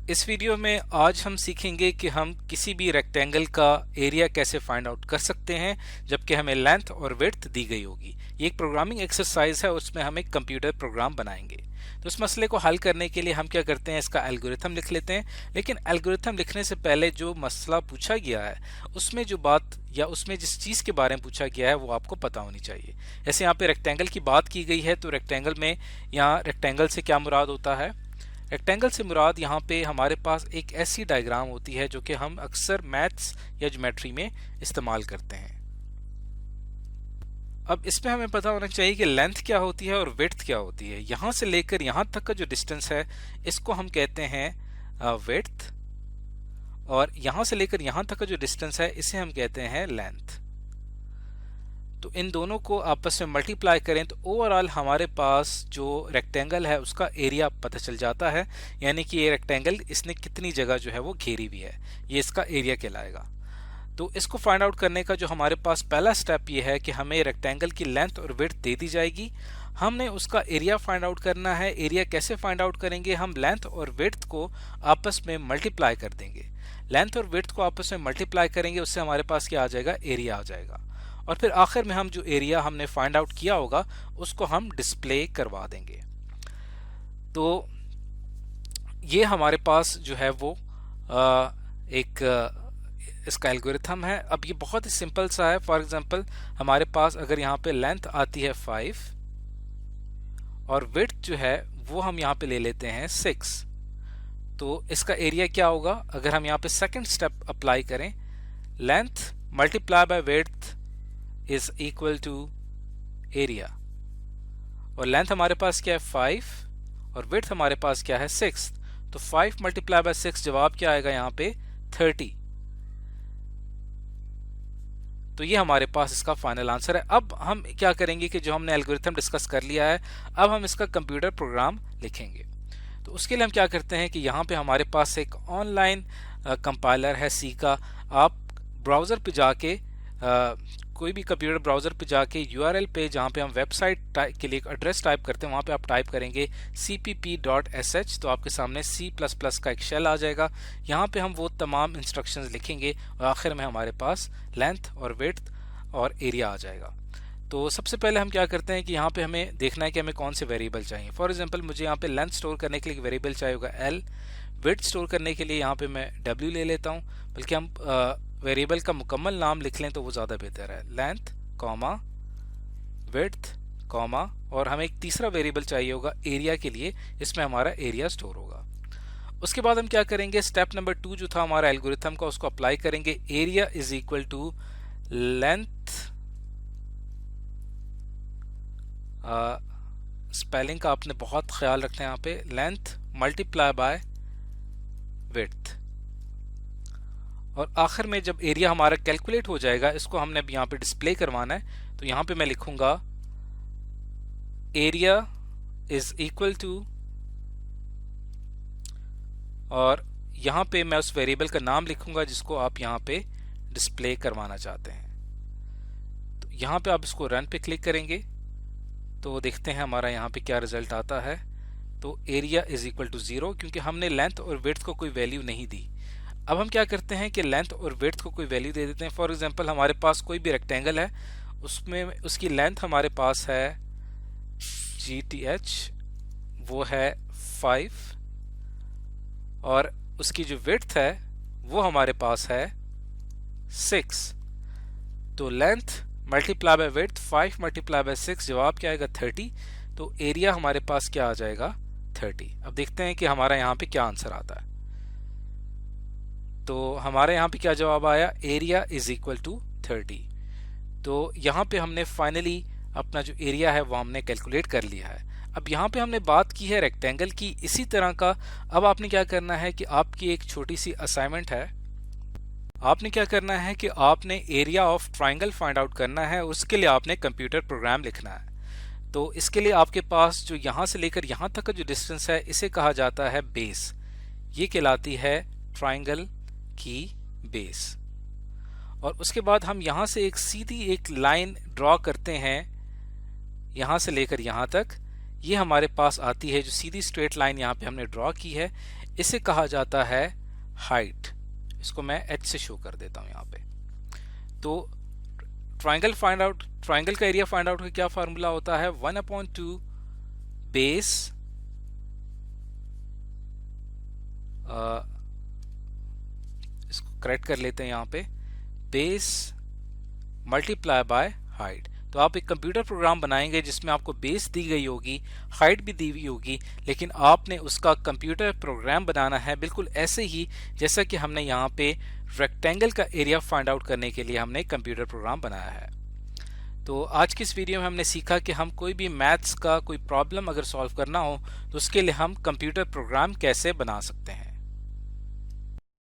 इस वीडियो में आज हम सीखेंगे कि हम किसी भी रेक्टेंगल का एरिया कैसे फाइंड आउट कर सकते हैं जबकि हमें लेंथ और विड्थ दी गई होगी। ये एक प्रोग्रामिंग एक्सरसाइज है, उसमें हम एक कंप्यूटर प्रोग्राम बनाएंगे। तो इस मसले को हल करने के लिए हम क्या करते हैं, इसका एल्गोरिथम लिख लेते हैं। लेकिन एल्गोरिथम लिखने से पहले जो मसला पूछा गया है उसमें जो बात या उसमें जिस चीज़ के बारे में पूछा गया है वो आपको पता होनी चाहिए। जैसे यहाँ पे रेक्टेंगल की बात की गई है, तो रेक्टेंगल में यहाँ रेक्टेंगल से क्या मुराद होता है? रेक्टेंगल से मुराद यहाँ पे हमारे पास एक ऐसी डायग्राम होती है जो कि हम अक्सर मैथ्स या ज्योमेट्री में इस्तेमाल करते हैं। अब इसमें हमें पता होना चाहिए कि लेंथ क्या होती है और विड्थ क्या होती है। यहाँ से लेकर यहाँ तक का जो डिस्टेंस है इसको हम कहते हैं विड्थ, और यहाँ से लेकर यहाँ तक का जो डिस्टेंस है इसे हम कहते हैं लेंथ। तो इन दोनों को आपस में मल्टीप्लाई करें तो ओवरऑल हमारे पास जो रेक्टेंगल है उसका एरिया पता चल जाता है, यानी कि ये रेक्टेंगल इसने कितनी जगह जो है वो घेरी हुई है, ये इसका एरिया कहलाएगा। तो इसको फाइंड आउट करने का जो हमारे पास पहला स्टेप ये है कि हमें रेक्टेंगल की लेंथ और विड्थ दे दी जाएगी, हमने उसका एरिया फाइंड आउट करना है। एरिया कैसे फाइंड आउट करेंगे? हम लेंथ और विड्थ को आपस में मल्टीप्लाई कर देंगे। लेंथ और विड्थ को आपस में मल्टीप्लाई करेंगे, उससे हमारे पास क्या आ जाएगा? एरिया आ जाएगा। और फिर आखिर में हम जो एरिया हमने फाइंड आउट किया होगा उसको हम डिस्प्ले करवा देंगे। तो ये हमारे पास जो है वो एक इसका एल्गोरिथम है। अब ये बहुत ही सिंपल सा है। फॉर एग्जांपल हमारे पास अगर यहाँ पे लेंथ आती है 5 और विड्थ जो है वो हम यहाँ पे ले लेते हैं 6, तो इसका एरिया क्या होगा? अगर हम यहाँ पे सेकंड स्टेप अप्लाई करें, length multiply by width is equal to area, और लेंथ हमारे पास क्या है 5 और विड्थ हमारे पास क्या है 6, तो 5 मल्टीप्लाई बाय 6 जवाब क्या आएगा यहाँ पे? 30। तो ये हमारे पास इसका फाइनल आंसर है। अब हम क्या करेंगे कि जो हमने एल्गोरिथम डिस्कस कर लिया है, अब हम इसका कंप्यूटर प्रोग्राम लिखेंगे। तो उसके लिए हम क्या करते हैं कि यहाँ पे हमारे पास एक ऑनलाइन कंपाइलर है सी का। आप ब्राउज़र पे जाके कोई भी कंप्यूटर ब्राउज़र पे जाके यूआरएल पे जहाँ पे हम वेबसाइट के लिए एक एड्रेस टाइप करते हैं वहाँ पे आप टाइप करेंगे cpp.sh, तो आपके सामने C++ का एक शेल आ जाएगा। यहाँ पे हम वो तमाम इंस्ट्रक्शंस लिखेंगे और आखिर में हमारे पास लेंथ और विड्थ और एरिया आ जाएगा। तो सबसे पहले हम क्या करते हैं कि यहाँ पे हमें देखना है कि हमें कौन से वेरिएबल चाहिए। फॉर एग्जांपल मुझे यहाँ पे लेंथ स्टोर करने के लिए वेरिएबल चाहिए होगा L, विड्थ स्टोर करने के लिए यहाँ पे मैं W ले लेता हूँ, बल्कि हम वेरिएबल का मुकम्मल नाम लिख लें तो वो ज़्यादा बेहतर है। लेंथ कॉमा विड्थ कॉमा, और हमें एक तीसरा वेरिएबल चाहिए होगा एरिया के लिए, इसमें हमारा एरिया स्टोर होगा। उसके बाद हम क्या करेंगे, स्टेप नंबर 2 जो था हमारा एल्गोरिथम का, उसको अप्लाई करेंगे। Area is equal to length, spelling का आपने बहुत ख्याल रखना है यहाँ पे, लेंथ मल्टीप्लाई बाय विड्थ, और आखिर में जब एरिया हमारा कैलकुलेट हो जाएगा, इसको हमने अब यहाँ पे डिस्प्ले करवाना है। तो यहाँ पे मैं लिखूंगा एरिया इज इक्वल टू, और यहाँ पे मैं उस वेरिएबल का नाम लिखूंगा जिसको आप यहाँ पे डिस्प्ले करवाना चाहते हैं। तो यहाँ पे आप इसको रन पे क्लिक करेंगे तो देखते हैं हमारा यहाँ पे क्या रिजल्ट आता है। तो एरिया इज इक्वल टू 0, क्योंकि हमने लेंथ और विड्थ को कोई वैल्यू नहीं दी। अब हम क्या करते हैं कि लेंथ और विड्थ को कोई वैल्यू दे देते हैं। फॉर एग्जांपल हमारे पास कोई भी रेक्टेंगल है, उसमें उसकी लेंथ हमारे पास है GTH, वो है 5, और उसकी जो विड्थ है वो हमारे पास है 6। तो length multiply by width 5 multiply by 6 जवाब क्या आएगा? 30। तो एरिया हमारे पास क्या आ जाएगा? 30। अब देखते हैं कि हमारा यहाँ पे क्या आंसर आता है। तो हमारे यहाँ पे क्या जवाब आया? Area is equal to 30। तो यहाँ पे हमने फाइनली अपना जो एरिया है वो हमने कैलकुलेट कर लिया है। अब यहाँ पे हमने बात की है रेक्टेंगल की, इसी तरह का अब आपने क्या करना है कि आपकी एक छोटी सी असाइनमेंट है। आपने क्या करना है कि आपने area of triangle find out करना है, उसके लिए आपने कंप्यूटर प्रोग्राम लिखना है। तो इसके लिए आपके पास जो यहाँ से लेकर यहाँ तक का जो डिस्टेंस है इसे कहा जाता है बेस, ये कहलाती है ट्राइंगल की बेस। और उसके बाद हम यहाँ से एक सीधी एक लाइन ड्रॉ करते हैं यहाँ से लेकर यहाँ तक। ये हमारे पास आती है जो सीधी स्ट्रेट लाइन यहाँ पे हमने ड्रॉ की है, इसे कहा जाता है हाइट। इसको मैं h से शो कर देता हूँ यहाँ पे। तो ट्राइंगल का एरिया फाइंड आउट का क्या फार्मूला होता है, 1/2 बेस इसको करेक्ट कर लेते हैं यहाँ पे, बेस मल्टीप्लाई बाय हाइट। तो आप एक कंप्यूटर प्रोग्राम बनाएंगे जिसमें आपको बेस दी गई होगी, हाइट भी दी हुई होगी, लेकिन आपने उसका कंप्यूटर प्रोग्राम बनाना है बिल्कुल ऐसे ही जैसा कि हमने यहाँ पे रेक्टेंगल का एरिया फाइंड आउट करने के लिए हमने कंप्यूटर प्रोग्राम बनाया है। तो आज की इस वीडियो में हमने सीखा कि हम कोई भी मैथ्स का कोई प्रॉब्लम अगर सॉल्व करना हो तो उसके लिए हम कंप्यूटर प्रोग्राम कैसे बना सकते हैं।